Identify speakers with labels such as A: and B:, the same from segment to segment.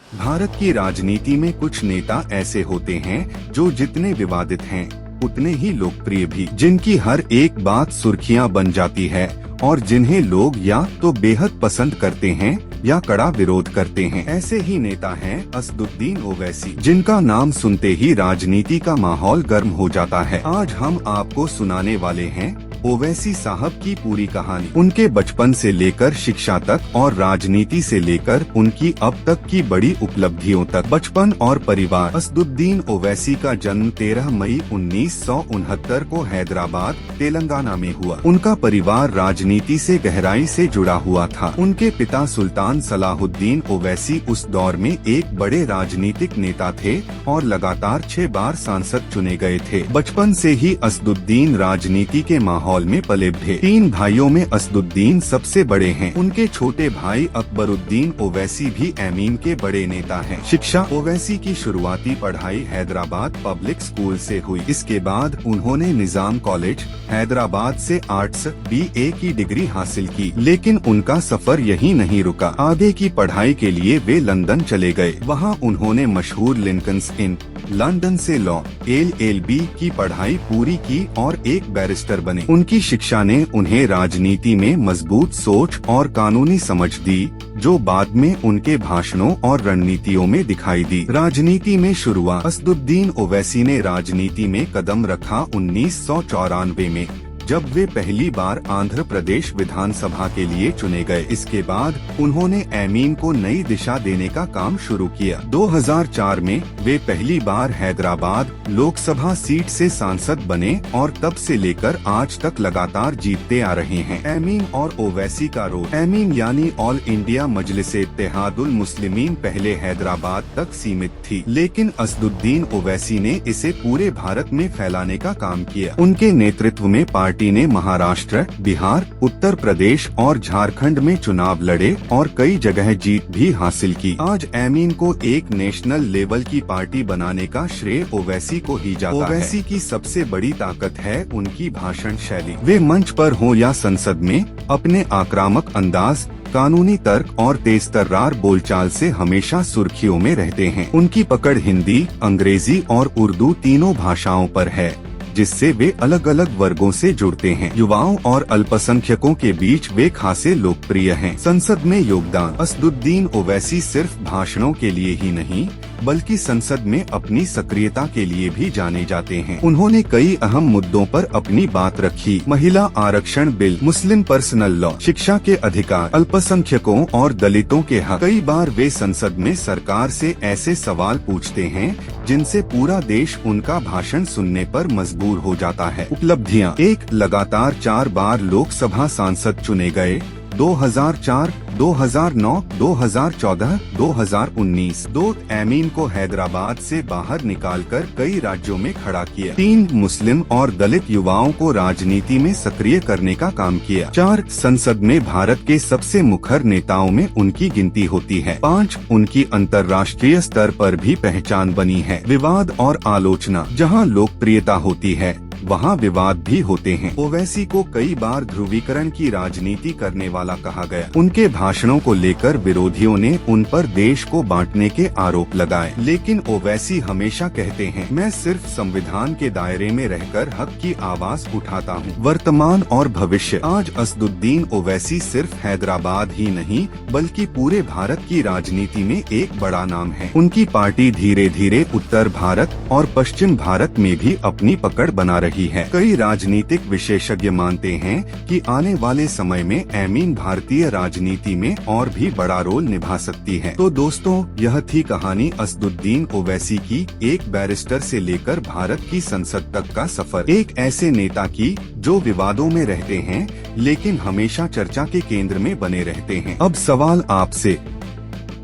A: भारत की राजनीति में कुछ नेता ऐसे होते हैं जो जितने विवादित हैं उतने ही लोकप्रिय भी, जिनकी हर एक बात सुर्खियां बन जाती है और जिन्हें लोग या तो बेहद पसंद करते हैं या कड़ा विरोध करते हैं। ऐसे ही नेता हैं असदुद्दीन ओवैसी, जिनका नाम सुनते ही राजनीति का माहौल गर्म हो जाता है। आज हम आपको सुनाने वाले हैं ओवैसी साहब की पूरी कहानी, उनके बचपन से लेकर शिक्षा तक और राजनीति से लेकर उनकी अब तक की बड़ी उपलब्धियों तक। बचपन और परिवार। असदुद्दीन ओवैसी का जन्म 13 मई 1969 को हैदराबाद, तेलंगाना में हुआ। उनका परिवार राजनीति से गहराई से जुड़ा हुआ था। उनके पिता सुल्तान सलाहुद्दीन ओवैसी उस दौर में एक बड़े राजनीतिक नेता थे और लगातार 6 बार सांसद चुने गए थे। बचपन से ही असदुद्दीन राजनीति के माहौल में पले थे। 3 भाइयों में असदुद्दीन सबसे बड़े हैं। उनके छोटे भाई अकबरुद्दीन ओवैसी भी एमीन के बड़े नेता हैं। शिक्षा। ओवैसी की शुरुआती पढ़ाई हैदराबाद पब्लिक स्कूल से हुई। इसके बाद उन्होंने निजाम कॉलेज हैदराबाद से आर्ट्स BA की डिग्री हासिल की, लेकिन उनका सफर यहीं नहीं रुका। आगे की पढ़ाई के लिए वे लंदन चले गए। वहां उन्होंने मशहूर लिंकन्स इन लंदन से लॉ LLB की पढ़ाई पूरी की और एक बैरिस्टर बने। उनकी शिक्षा ने उन्हें राजनीति में मजबूत सोच और कानूनी समझ दी, जो बाद में उनके भाषणों और रणनीतियों में दिखाई दी। राजनीति में शुरुआत। असदुद्दीन ओवैसी ने राजनीति में कदम रखा 1994 में, जब वे पहली बार आंध्र प्रदेश विधानसभा के लिए चुने गए। इसके बाद उन्होंने एमीन को नई दिशा देने का काम शुरू किया। 2004 में वे पहली बार हैदराबाद लोकसभा सीट से सांसद बने और तब से लेकर आज तक लगातार जीतते आ रहे हैं। एमीन और ओवैसी का रोल। एमीन यानी ऑल इंडिया मजलिस-ए-इत्तेहादुल मुस्लिमीन पहले हैदराबाद तक सीमित थी, लेकिन असदुद्दीन ओवैसी ने इसे पूरे भारत में फैलाने का काम किया। उनके नेतृत्व में पार्टी ने महाराष्ट्र, बिहार, उत्तर प्रदेश और झारखंड में चुनाव लड़े और कई जगह जीत भी हासिल की। आज एमीन को एक नेशनल लेवल की पार्टी बनाने का श्रेय ओवैसी को ही जाता है। ओवैसी की सबसे बड़ी ताकत है उनकी भाषण शैली। वे मंच पर हो या संसद में अपने आक्रामक अंदाज, कानूनी तर्क और तेजतर्रार बोलचाल से हमेशा सुर्खियों में रहते हैं। उनकी पकड़ हिंदी, अंग्रेजी और उर्दू तीनों भाषाओं पर है, जिससे वे अलग अलग वर्गों से जुड़ते हैं। युवाओं और अल्पसंख्यकों के बीच वे खासे लोकप्रिय हैं। संसद में योगदान। असदुद्दीन ओवैसी सिर्फ भाषणों के लिए ही नहीं बल्कि संसद में अपनी सक्रियता के लिए भी जाने जाते हैं। उन्होंने कई अहम मुद्दों पर अपनी बात रखी। महिला आरक्षण बिल, मुस्लिम पर्सनल लॉ, शिक्षा के अधिकार, अल्पसंख्यकों और दलितों के हक। कई बार वे संसद में सरकार से ऐसे सवाल पूछते हैं जिनसे पूरा देश उनका भाषण सुनने पर मजबूर हो जाता है। उपलब्धियां। 1. लगातार 4 बार लोकसभा सांसद चुने गए। 2004, 2009, 2014, 2019। 2. एमीन को हैदराबाद से बाहर निकालकर कई राज्यों में खड़ा किया। 3. मुस्लिम और दलित युवाओं को राजनीति में सक्रिय करने का काम किया। 4. संसद में भारत के सबसे मुखर नेताओं में उनकी गिनती होती है। 5. उनकी अंतर्राष्ट्रीय स्तर पर भी पहचान बनी है। विवाद और आलोचना। जहां लोकप्रियता होती है वहाँ विवाद भी होते हैं। ओवैसी को कई बार ध्रुवीकरण की राजनीति करने वाला कहा गया। उनके भाषणों को लेकर विरोधियों ने उन पर देश को बांटने के आरोप लगाए, लेकिन ओवैसी हमेशा कहते हैं, मैं सिर्फ संविधान के दायरे में रहकर हक की आवाज उठाता हूँ। वर्तमान और भविष्य। आज असदुद्दीन ओवैसी सिर्फ हैदराबाद ही नहीं बल्कि पूरे भारत की राजनीति में एक बड़ा नाम है। उनकी पार्टी धीरे धीरे उत्तर भारत और पश्चिम भारत में भी अपनी पकड़ बना रही है। कई राजनीतिक विशेषज्ञ मानते हैं कि आने वाले समय में एमीन भारतीय राजनीति में और भी बड़ा रोल निभा सकती है। तो दोस्तों, यह थी कहानी असदुद्दीन ओवैसी की, एक बैरिस्टर से लेकर भारत की संसद तक का सफर। एक ऐसे नेता की जो विवादों में रहते हैं लेकिन हमेशा चर्चा के केंद्र में बने रहते हैं। अब सवाल आपसे,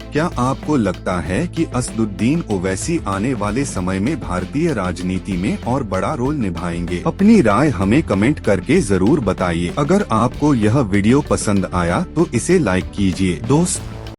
A: क्या आपको लगता है कि असदुद्दीन ओवैसी आने वाले समय में भारतीय राजनीति में और बड़ा रोल निभाएंगे? अपनी राय हमें कमेंट करके जरूर बताइए। अगर आपको यह वीडियो पसंद आया तो इसे लाइक कीजिए। दोस्त